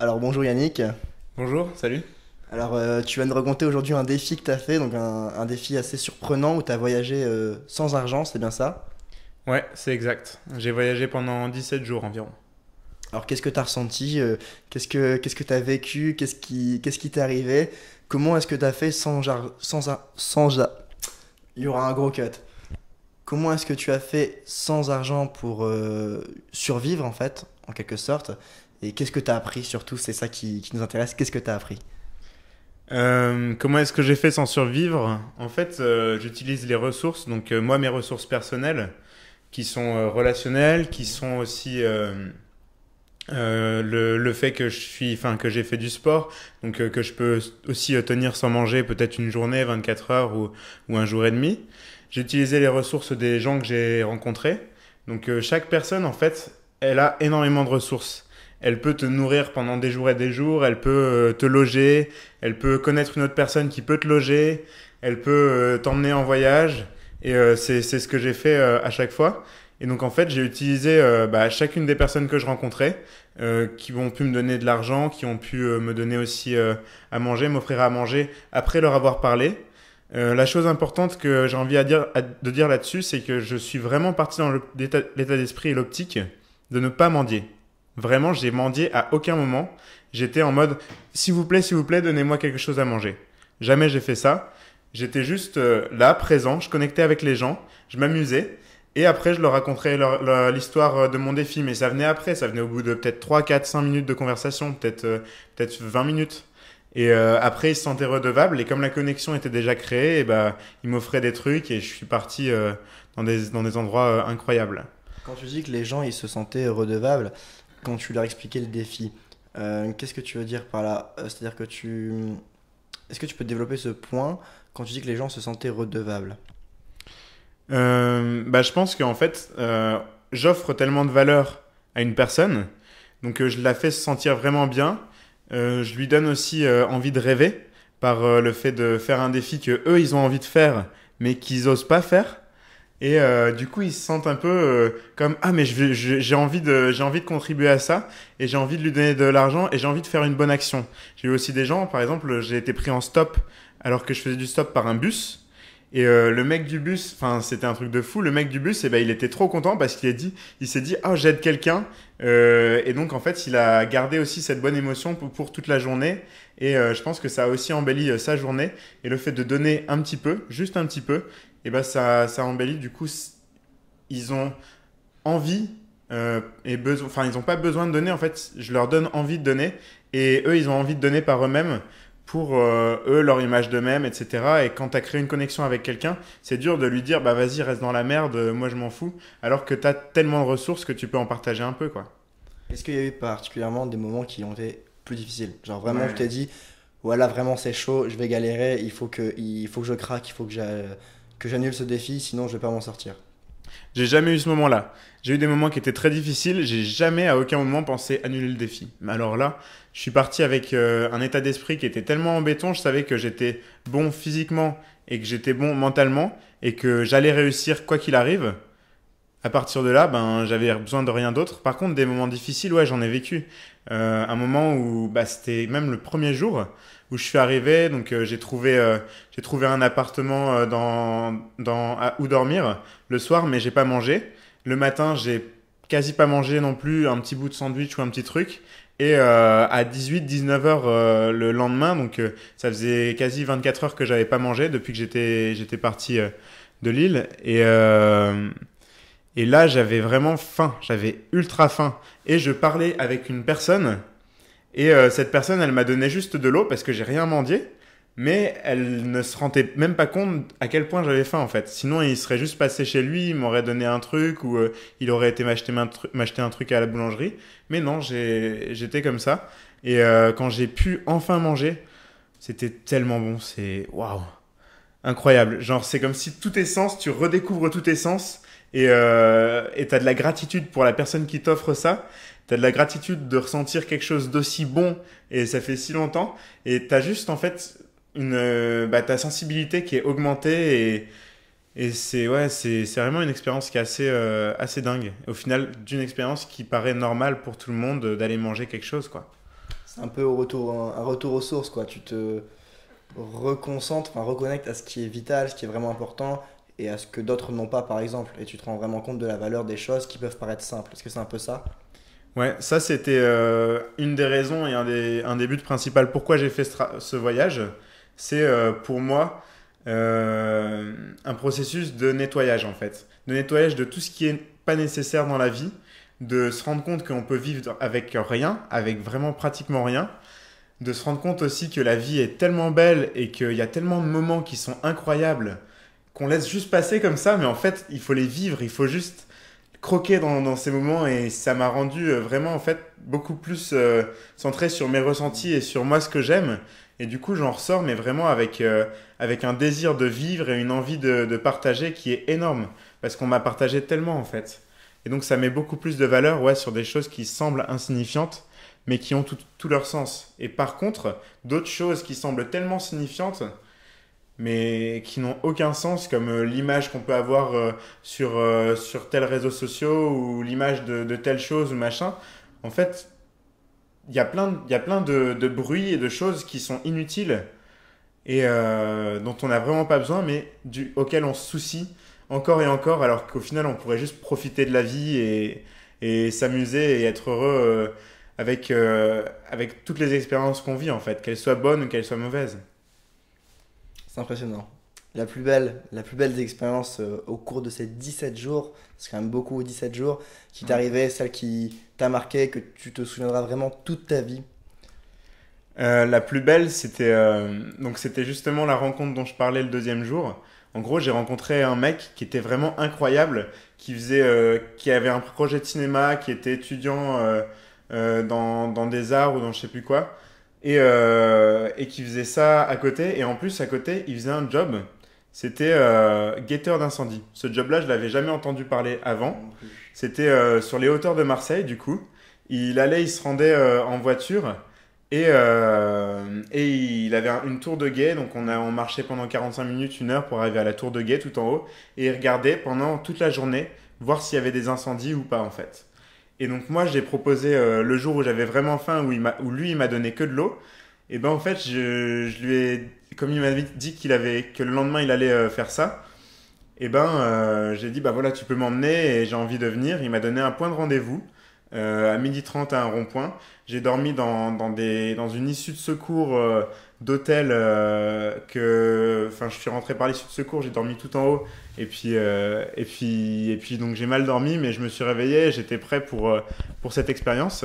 Alors bonjour Yannick. Bonjour, salut. Alors tu vas nous raconter aujourd'hui un défi que tu as fait, donc un défi assez surprenant où tu as voyagé sans argent, c'est bien ça? Ouais, c'est exact. J'ai voyagé pendant 17 jours environ. Alors qu'est-ce que tu as ressenti? Qu'est-ce que tu as vécu? Qu'est-ce qui t'est arrivé? Comment est-ce que tu as fait Il y aura un gros cut. Comment est-ce que tu as fait sans argent pour survivre en fait, en quelque sorte? Et qu'est-ce que tu as appris surtout? C'est ça qui nous intéresse. Qu'est-ce que tu as appris? Comment est-ce que j'ai fait sans survivre? En fait, j'utilise les ressources, donc moi mes ressources personnelles, qui sont relationnelles, qui sont aussi le fait que que j'ai fait du sport, donc que je peux aussi tenir sans manger peut-être une journée, 24 heures ou un jour et demi. J'ai utilisé les ressources des gens que j'ai rencontrés. Donc chaque personne, en fait, elle a énormément de ressources. Elle peut te nourrir pendant des jours et des jours, elle peut te loger, elle peut connaître une autre personne qui peut te loger, elle peut t'emmener en voyage. Et c'est ce que j'ai fait à chaque fois. Et donc en fait, j'ai utilisé chacune des personnes que je rencontrais, qui ont pu me donner de l'argent, qui ont pu me donner aussi à manger, m'offrir à manger après leur avoir parlé. La chose importante que j'ai envie de dire là-dessus, c'est que je suis vraiment parti dans l'état d'esprit et l'optique de ne pas mendier. Vraiment, j'ai mendié à aucun moment. J'étais en mode, s'il vous plaît, donnez-moi quelque chose à manger. Jamais j'ai fait ça. J'étais juste là, présent, je connectais avec les gens, je m'amusais. Et après, je leur raconterai l'histoire de mon défi. Mais ça venait après, ça venait au bout de peut-être 3, 4, 5 minutes de conversation, peut-être 20 minutes. Et après, ils se sentaient redevables. Et comme la connexion était déjà créée, et bah, ils m'offraient des trucs et je suis parti dans des endroits incroyables. Quand tu dis que les gens ils se sentaient redevables, quand tu leur expliquais le défi, qu'est-ce que tu veux dire par là? C'est-à-dire que tu... Est-ce que tu peux développer ce point quand tu dis que les gens se sentaient redevables? Je pense qu'en fait, j'offre tellement de valeur à une personne, donc je la fais se sentir vraiment bien. Je lui donne aussi envie de rêver par le fait de faire un défi que eux ils ont envie de faire, mais qu'ils osent pas faire. Et du coup, ils se sentent un peu comme ah mais j'ai envie de contribuer à ça et j'ai envie de lui donner de l'argent et j'ai envie de faire une bonne action. J'ai eu aussi des gens, par exemple, j'ai été pris en stop alors que je faisais du stop par un bus. Et le mec du bus, enfin c'était un truc de fou. Le mec du bus, eh ben, il était trop content parce il s'est dit, oh j'aide quelqu'un. Et donc en fait, il a gardé aussi cette bonne émotion pour toute la journée. Et je pense que ça a aussi embelli sa journée. Et le fait de donner un petit peu, juste un petit peu, et ben ça embellit. Du coup, ils ont envie et besoin, enfin ils n'ont pas besoin de donner. En fait, je leur donne envie de donner et eux, ils ont envie de donner par eux-mêmes pour eux, leur image d'eux-mêmes, etc. Et quand tu as créé une connexion avec quelqu'un, c'est dur de lui dire bah vas-y, reste dans la merde, moi je m'en fous, alors que tu as tellement de ressources que tu peux en partager un peu, quoi. Est-ce qu'il y a eu particulièrement des moments qui ont été plus difficiles? Genre vraiment, je Ouais. t'ai dit, voilà, vraiment c'est chaud, je vais galérer, il faut que je craque, que j'annule ce défi, sinon je vais pas m'en sortir. J'ai jamais eu ce moment-là. J'ai eu des moments qui étaient très difficiles. J'ai jamais à aucun moment pensé annuler le défi. Mais alors là, je suis parti avec un état d'esprit qui était tellement en béton. Je savais que j'étais bon physiquement et que j'étais bon mentalement et que j'allais réussir quoi qu'il arrive. À partir de là, ben, j'avais besoin de rien d'autre. Par contre, des moments difficiles, ouais, j'en ai vécu. Un moment où, bah, c'était même le premier jour où je suis arrivé, donc j'ai trouvé un appartement où dormir le soir, mais j'ai pas mangé. Le matin, j'ai quasi pas mangé non plus, un petit bout de sandwich ou un petit truc. Et à 18-19 heures le lendemain, donc ça faisait quasi 24 heures que j'avais pas mangé depuis que j'étais parti de Lille. Et là, j'avais vraiment faim, j'avais ultra faim. Et je parlais avec une personne, et cette personne, elle m'a donné juste de l'eau parce que j'ai rien mendié, mais elle ne se rendait même pas compte à quel point j'avais faim en fait. Sinon, il serait juste passé chez lui, il m'aurait donné un truc, ou il aurait été m'acheter un truc à la boulangerie. Mais non, j'étais comme ça. Et quand j'ai pu enfin manger, c'était tellement bon, c'est waouh, incroyable. Genre, c'est comme si tout tes sens, tu redécouvres tous tes sens et t'as de la gratitude pour la personne qui t'offre ça. T'as de la gratitude de ressentir quelque chose d'aussi bon et ça fait si longtemps. Et t'as juste en fait ta sensibilité qui est augmentée et c'est vraiment une expérience qui est assez dingue. Au final, d'une expérience qui paraît normale pour tout le monde d'aller manger quelque chose, quoi. un peu un retour aux sources, quoi. Tu te reconcentres, enfin reconnectes à ce qui est vital, ce qui est vraiment important et à ce que d'autres n'ont pas, par exemple. Et tu te rends vraiment compte de la valeur des choses qui peuvent paraître simples. Est-ce que c'est un peu ça? Ouais, ça c'était une des raisons et un des buts principaux pourquoi j'ai fait ce voyage. C'est pour moi un processus de nettoyage en fait. De nettoyage de tout ce qui est pas nécessaire dans la vie, de se rendre compte qu'on peut vivre avec rien, avec vraiment pratiquement rien, de se rendre compte aussi que la vie est tellement belle et qu'il y a tellement de moments qui sont incroyables qu'on laisse juste passer comme ça, mais en fait il faut les vivre, il faut juste croquer dans ces moments et ça m'a rendu vraiment en fait beaucoup plus centré sur mes ressentis et sur moi ce que j'aime et du coup j'en ressors mais vraiment avec un désir de vivre et une envie de partager qui est énorme parce qu'on m'a partagé tellement en fait et donc ça met beaucoup plus de valeur ouais, sur des choses qui semblent insignifiantes mais qui ont tout leur sens et par contre d'autres choses qui semblent tellement signifiantes mais qui n'ont aucun sens, comme l'image qu'on peut avoir sur tel réseau social ou l'image de telle chose ou machin. En fait, il y a plein de bruits et de choses qui sont inutiles et dont on n'a vraiment pas besoin, mais auquel on se soucie encore et encore, alors qu'au final, on pourrait juste profiter de la vie et s'amuser et être heureux avec toutes les expériences qu'on vit, en fait, qu'elles soient bonnes ou qu'elles soient mauvaises. C'est impressionnant. La plus belle des expériences au cours de ces 17 jours, c'est quand même beaucoup 17 jours, qui t'est Ouais. arrivée, celle qui t'a marqué, que tu te souviendras vraiment toute ta vie. La plus belle, c'était justement la rencontre dont je parlais le deuxième jour. En gros, j'ai rencontré un mec qui était vraiment incroyable, qui avait un projet de cinéma, qui était étudiant dans des arts ou dans je sais plus quoi, et qui faisait ça à côté. Et en plus, à côté, il faisait un job. C'était guetteur d'incendie. Ce job-là, je l'avais jamais entendu parler avant. Non plus. C'était sur les hauteurs de Marseille, du coup. Il se rendait en voiture et il avait une tour de guet. Donc on marchait pendant 45 minutes, une heure pour arriver à la tour de guet tout en haut. Et il regardait pendant toute la journée, voir s'il y avait des incendies ou pas en fait. Et donc moi, j'ai proposé le jour où j'avais vraiment faim, où lui, il m'a donné que de l'eau. Et ben en fait, je lui ai, comme il m'avait dit que le lendemain, il allait faire ça. Et ben, j'ai dit, bah voilà, tu peux m'emmener et j'ai envie de venir. Il m'a donné un point de rendez-vous à 12h30 à un rond-point. J'ai dormi dans une issue de secours d'hôtel enfin, je suis rentré par l'issue de secours, j'ai dormi tout en haut. Et puis, donc j'ai mal dormi, mais je me suis réveillé, j'étais prêt pour cette expérience.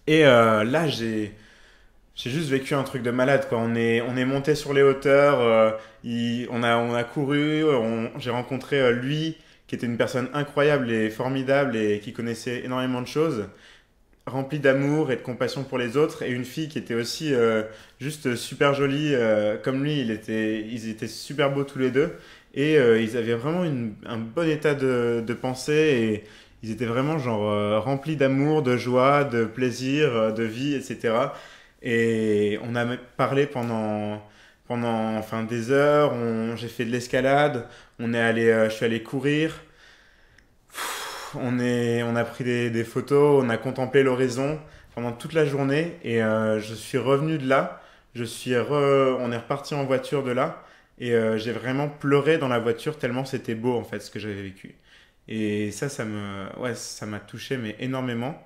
Et là, j'ai juste vécu un truc de malade, quoi. On est monté sur les hauteurs, on a couru, j'ai rencontré lui, qui était une personne incroyable et formidable et qui connaissait énormément de choses, rempli d'amour et de compassion pour les autres, et une fille qui était aussi juste super jolie, comme lui, ils étaient super beaux tous les deux, et ils avaient vraiment un bon état de pensée, et ils étaient vraiment genre remplis d'amour, de joie, de plaisir, de vie, etc. Et on a parlé pendant enfin, des heures, j'ai fait de l'escalade, je suis allé courir, on a pris des photos, on a contemplé l'horizon pendant toute la journée et je suis revenu de là, on est reparti en voiture de là et j'ai vraiment pleuré dans la voiture tellement c'était beau en fait ce que j'avais vécu. Et ouais, ça m'a touché mais énormément.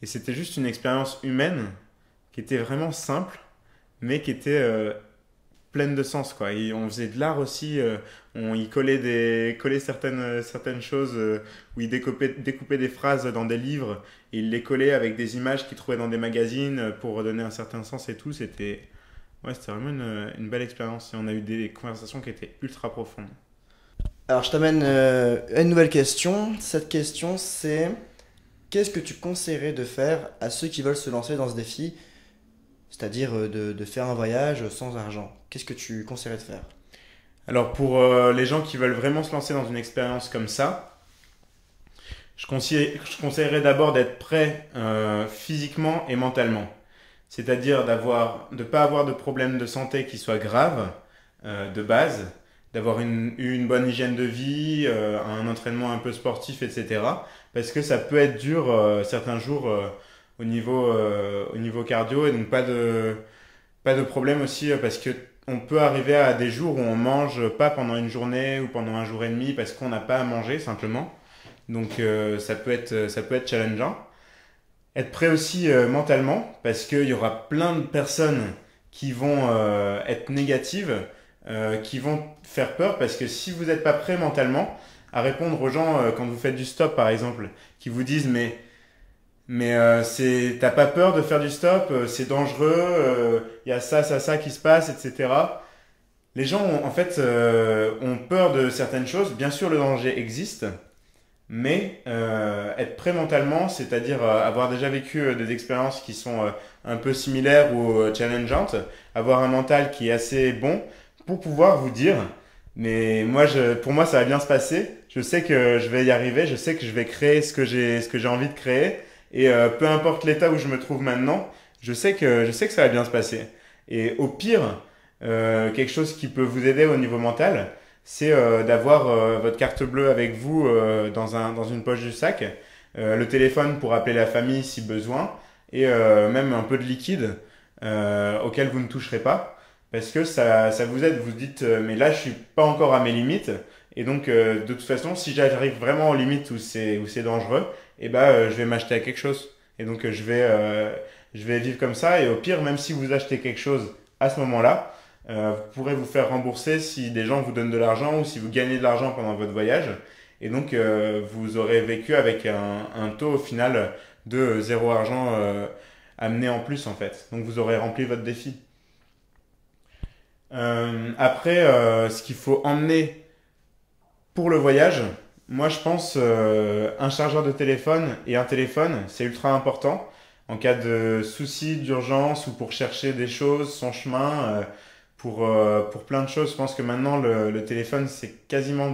Et c'était juste une expérience humaine qui était vraiment simple, mais qui était pleine de sens, quoi. Et on faisait de l'art aussi, on y collait certaines choses, où il découpait des phrases dans des livres, et il les collait avec des images qu'il trouvait dans des magazines pour donner un certain sens et tout. C'était vraiment une belle expérience, et on a eu des conversations qui étaient ultra profondes. Alors, je t'amène à une nouvelle question. Cette question, c'est qu'est-ce que tu conseillerais de faire à ceux qui veulent se lancer dans ce défi, c'est-à-dire de faire un voyage sans argent? Qu'est-ce que tu conseillerais de faire? Alors pour les gens qui veulent vraiment se lancer dans une expérience comme ça, je conseillerais d'abord d'être prêt physiquement et mentalement. C'est-à-dire de pas avoir de problème de santé qui soit grave de base, d'avoir une bonne hygiène de vie, un entraînement un peu sportif, etc. Parce que ça peut être dur certains jours au niveau cardio et donc pas de problème aussi parce que on peut arriver à des jours où on mange pas pendant une journée ou pendant un jour et demi parce qu'on n'a pas à manger simplement. Donc ça peut être challengeant. Être prêt aussi mentalement parce qu'il y aura plein de personnes qui vont être négatives, qui vont faire peur parce que si vous n'êtes pas prêt mentalement à répondre aux gens quand vous faites du stop par exemple, qui vous disent t'as pas peur de faire du stop, c'est dangereux, il y a ça qui se passe, etc. Les gens en fait ont peur de certaines choses. Bien sûr, le danger existe, mais être prêt mentalement, c'est-à-dire avoir déjà vécu des expériences qui sont un peu similaires ou challengeantes, avoir un mental qui est assez bon pour pouvoir vous dire, pour moi, ça va bien se passer. Je sais que je vais y arriver, je sais que je vais créer ce que j'ai envie de créer, et peu importe l'état où je me trouve maintenant, je sais que ça va bien se passer. Et au pire, quelque chose qui peut vous aider au niveau mental, c'est d'avoir votre carte bleue avec vous dans une poche du sac, le téléphone pour appeler la famille si besoin, et même un peu de liquide auquel vous ne toucherez pas, parce que ça vous aide. Vous dites, mais là je suis pas encore à mes limites, et donc de toute façon, si j'arrive vraiment aux limites où c'est dangereux, et je vais m'acheter quelque chose. Et donc je vais vivre comme ça, et au pire, même si vous achetez quelque chose à ce moment-là, vous pourrez vous faire rembourser si des gens vous donnent de l'argent ou si vous gagnez de l'argent pendant votre voyage. Et donc, vous aurez vécu avec un taux au final de zéro argent amené en plus en fait. Donc, vous aurez rempli votre défi. Après, ce qu'il faut emmener pour le voyage, moi je pense un chargeur de téléphone et un téléphone, c'est ultra important. En cas de soucis, d'urgence ou pour chercher des choses, son chemin, pour plein de choses, je pense que maintenant le téléphone c'est quasiment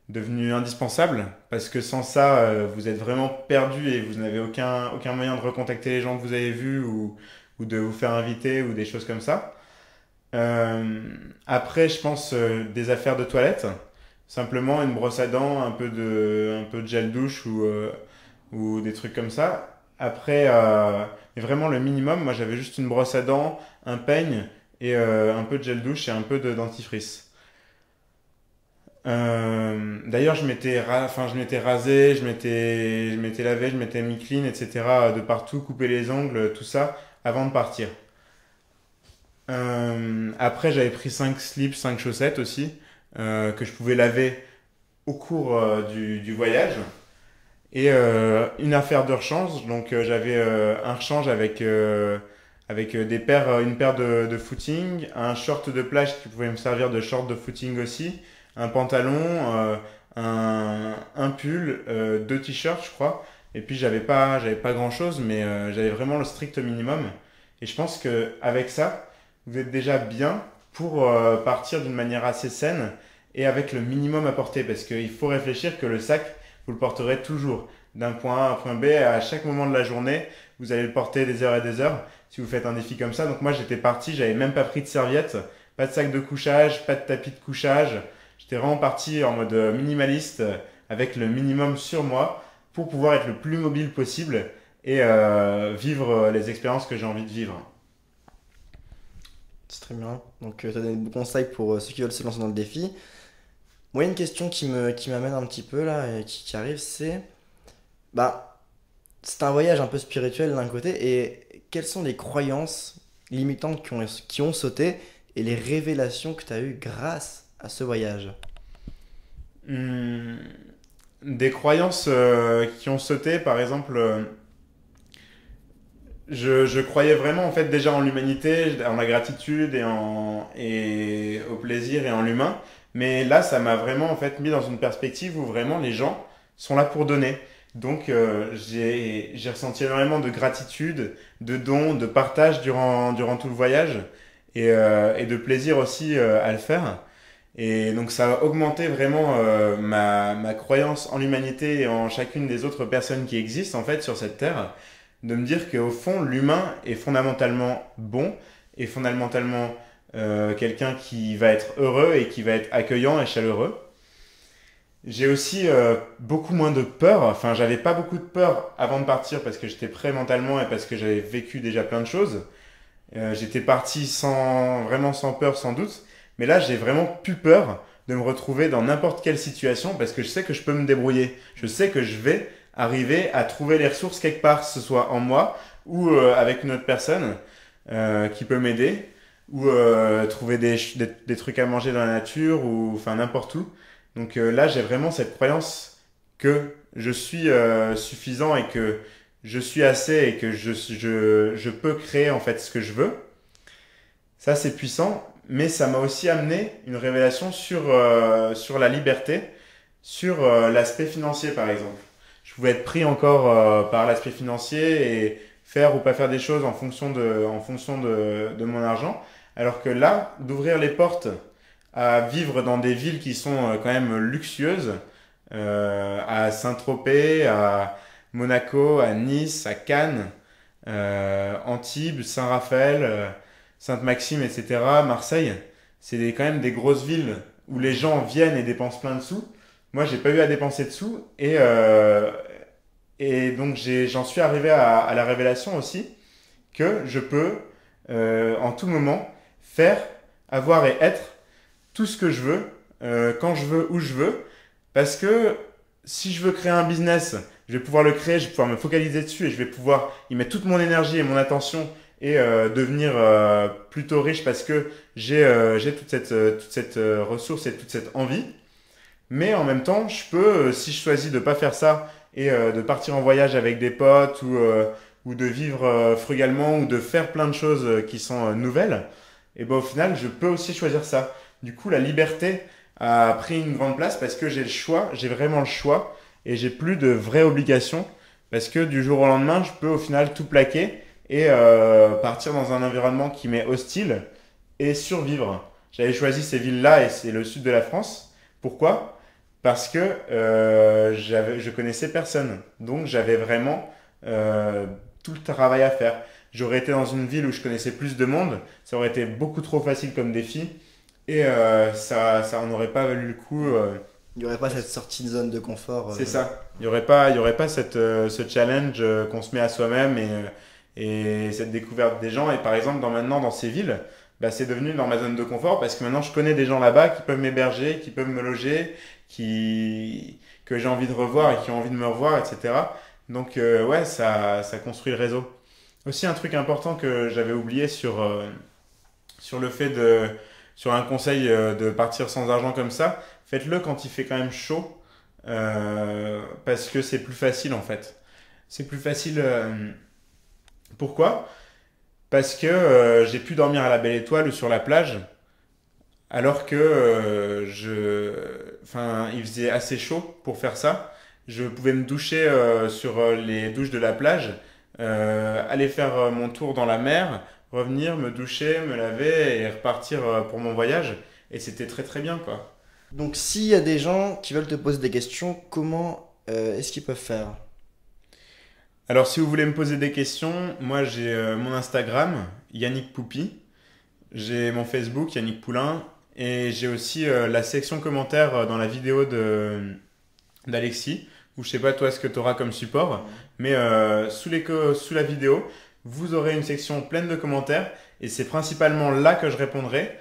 devenu indispensable parce que sans ça, vous êtes vraiment perdu et vous n'avez aucun moyen de recontacter les gens que vous avez vus ou de vous faire inviter ou des choses comme ça. Euh, Après, je pense des affaires de toilette, simplement une brosse à dents, un peu de gel douche ou des trucs comme ça. Après, mais vraiment le minimum, moi j'avais juste une brosse à dents, un peigne et un peu de gel douche et un peu de dentifrice. D'ailleurs, je m'étais rasé, je m'étais lavé, je m'étais mis clean, etc. de partout, coupé les ongles, tout ça, avant de partir. Après, j'avais pris 5 slips, 5 chaussettes aussi, que je pouvais laver au cours du voyage. Et une affaire de rechange, donc j'avais un rechange avec une paire de footing, un short de plage qui pouvait me servir de short de footing aussi, un pantalon, un pull, deux t-shirts je crois, et puis j'avais pas grand-chose, mais j'avais vraiment le strict minimum. Et je pense que avec ça, vous êtes déjà bien pour partir d'une manière assez saine et avec le minimum à porter, parce qu'il faut réfléchir que le sac, vous le porterez toujours d'un point A à un point B à chaque moment de la journée. Vous allez le porter des heures et des heures si vous faites un défi comme ça. Donc moi j'étais parti, j'avais même pas pris de serviette, pas de sac de couchage, pas de tapis de couchage. J'étais vraiment parti en mode minimaliste avec le minimum sur moi pour pouvoir être le plus mobile possible et vivre les expériences que j'ai envie de vivre. C'est très bien. Donc, tu as donné de bons conseils pour ceux qui veulent se lancer dans le défi. Moi, il y a une question qui m'amène un petit peu là et qui arrive, c'est bah, c'est un voyage un peu spirituel d'un côté, et quelles sont les croyances limitantes qui ont sauté et les révélations que tu as eues grâce à ce voyage? Hum, des croyances qui ont sauté, par exemple, je croyais vraiment en fait déjà en l'humanité, en la gratitude et au plaisir et en l'humain. Mais là, ça m'a vraiment en fait mis dans une perspective où vraiment les gens sont là pour donner. Donc j'ai ressenti énormément de gratitude, de dons, de partage durant tout le voyage et de plaisir aussi à le faire. Et donc ça a augmenté vraiment ma croyance en l'humanité et en chacune des autres personnes qui existent en fait sur cette terre, de me dire qu'au fond l'humain est fondamentalement bon et fondamentalement quelqu'un qui va être heureux et qui va être accueillant et chaleureux. J'ai aussi beaucoup moins de peur. Enfin, j'avais pas beaucoup de peur avant de partir parce que j'étais prêt mentalement et parce que j'avais vécu déjà plein de choses. J'étais parti vraiment sans peur, sans doute. Mais là, j'ai vraiment plus peur de me retrouver dans n'importe quelle situation parce que je sais que je peux me débrouiller. Je sais que je vais arriver à trouver les ressources quelque part, que ce soit en moi ou avec une autre personne qui peut m'aider ou trouver des trucs à manger dans la nature ou enfin n'importe où. Donc là, j'ai vraiment cette croyance que je suis suffisant et que je suis assez et que je peux créer en fait ce que je veux. Ça, c'est puissant, mais ça m'a aussi amené une révélation sur la liberté, sur l'aspect financier par exemple. Je pouvais être pris encore par l'aspect financier et faire ou pas faire des choses en fonction de mon argent, alors que là, d'ouvrir les portes à vivre dans des villes qui sont quand même luxueuses, à Saint-Tropez, à Monaco, à Nice, à Cannes, Antibes, Saint-Raphaël, Sainte-Maxime, etc., Marseille. C'est quand même des grosses villes où les gens viennent et dépensent plein de sous. Moi, j'ai pas eu à dépenser de sous et donc j'en suis arrivé à la révélation aussi que je peux en tout moment faire, avoir et être tout ce que je veux, quand je veux, où je veux, parce que si je veux créer un business, je vais pouvoir le créer, je vais pouvoir me focaliser dessus et je vais pouvoir y mettre toute mon énergie et mon attention et devenir plutôt riche parce que j'ai toute cette ressource et toute cette envie. Mais en même temps, je peux, si je choisis de pas faire ça et de partir en voyage avec des potes ou de vivre frugalement ou de faire plein de choses qui sont nouvelles, et ben au final, je peux aussi choisir ça. Du coup, la liberté a pris une grande place parce que j'ai le choix, j'ai vraiment le choix et j'ai plus de vraies obligations parce que du jour au lendemain, je peux au final tout plaquer et partir dans un environnement qui m'est hostile et survivre. J'avais choisi ces villes-là et c'est le sud de la France. Pourquoi? Parce que je connaissais personne. Donc j'avais vraiment tout le travail à faire. J'aurais été dans une ville où je connaissais plus de monde, ça aurait été beaucoup trop facile comme défi et ça en aurait pas valu le coup. Il n'y aurait pas cette sortie de zone de confort. C'est ça. Il y aurait pas ce challenge qu'on se met à soi-même et cette découverte des gens. Et par exemple, maintenant dans ces villes, bah, c'est devenu dans ma zone de confort parce que maintenant je connais des gens là-bas qui peuvent m'héberger, qui peuvent me loger, que j'ai envie de revoir et qui ont envie de me revoir, etc. Donc ouais, ça construit le réseau. Aussi un truc important que j'avais oublié sur le fait sur un conseil de partir sans argent comme ça, faites-le quand il fait quand même chaud, parce que c'est plus facile en fait. C'est plus facile. Pourquoi? Parce que j'ai pu dormir à la belle étoile ou sur la plage, alors que enfin, il faisait assez chaud pour faire ça. Je pouvais me doucher sur les douches de la plage, aller faire mon tour dans la mer, revenir, me doucher, me laver et repartir pour mon voyage. Et c'était très très bien quoi. Donc, s'il y a des gens qui veulent te poser des questions, comment est-ce qu'ils peuvent faire? Alors si vous voulez me poser des questions, moi j'ai mon Instagram, Yannick Poupi. J'ai mon Facebook, Yannick Poulain. Et j'ai aussi la section commentaires dans la vidéo d'Alexis, où je sais pas toi ce que tu auras comme support, mais sous la vidéo, vous aurez une section pleine de commentaires, et c'est principalement là que je répondrai,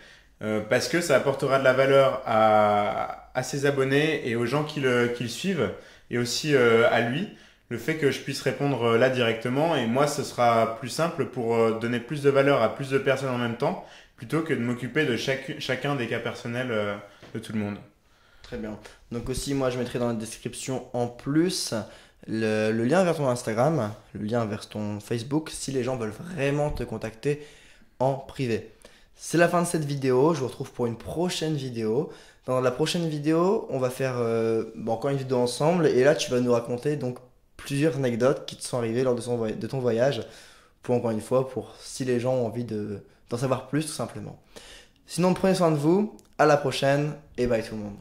parce que ça apportera de la valeur à ses abonnés et aux gens qui le suivent, et aussi à lui, le fait que je puisse répondre là directement, et moi ce sera plus simple pour donner plus de valeur à plus de personnes en même temps, plutôt que de m'occuper de chacun des cas personnels de tout le monde. Très bien. Donc aussi, moi, je mettrai dans la description en plus le lien vers ton Instagram, le lien vers ton Facebook, si les gens veulent vraiment te contacter en privé. C'est la fin de cette vidéo. Je vous retrouve pour une prochaine vidéo. Dans la prochaine vidéo, on va faire encore une vidéo ensemble. Et là, tu vas nous raconter donc plusieurs anecdotes qui te sont arrivées lors de ton voyage. Pour encore une fois, pour si les gens ont envie d'en savoir plus, tout simplement. Sinon, prenez soin de vous. À la prochaine et bye tout le monde.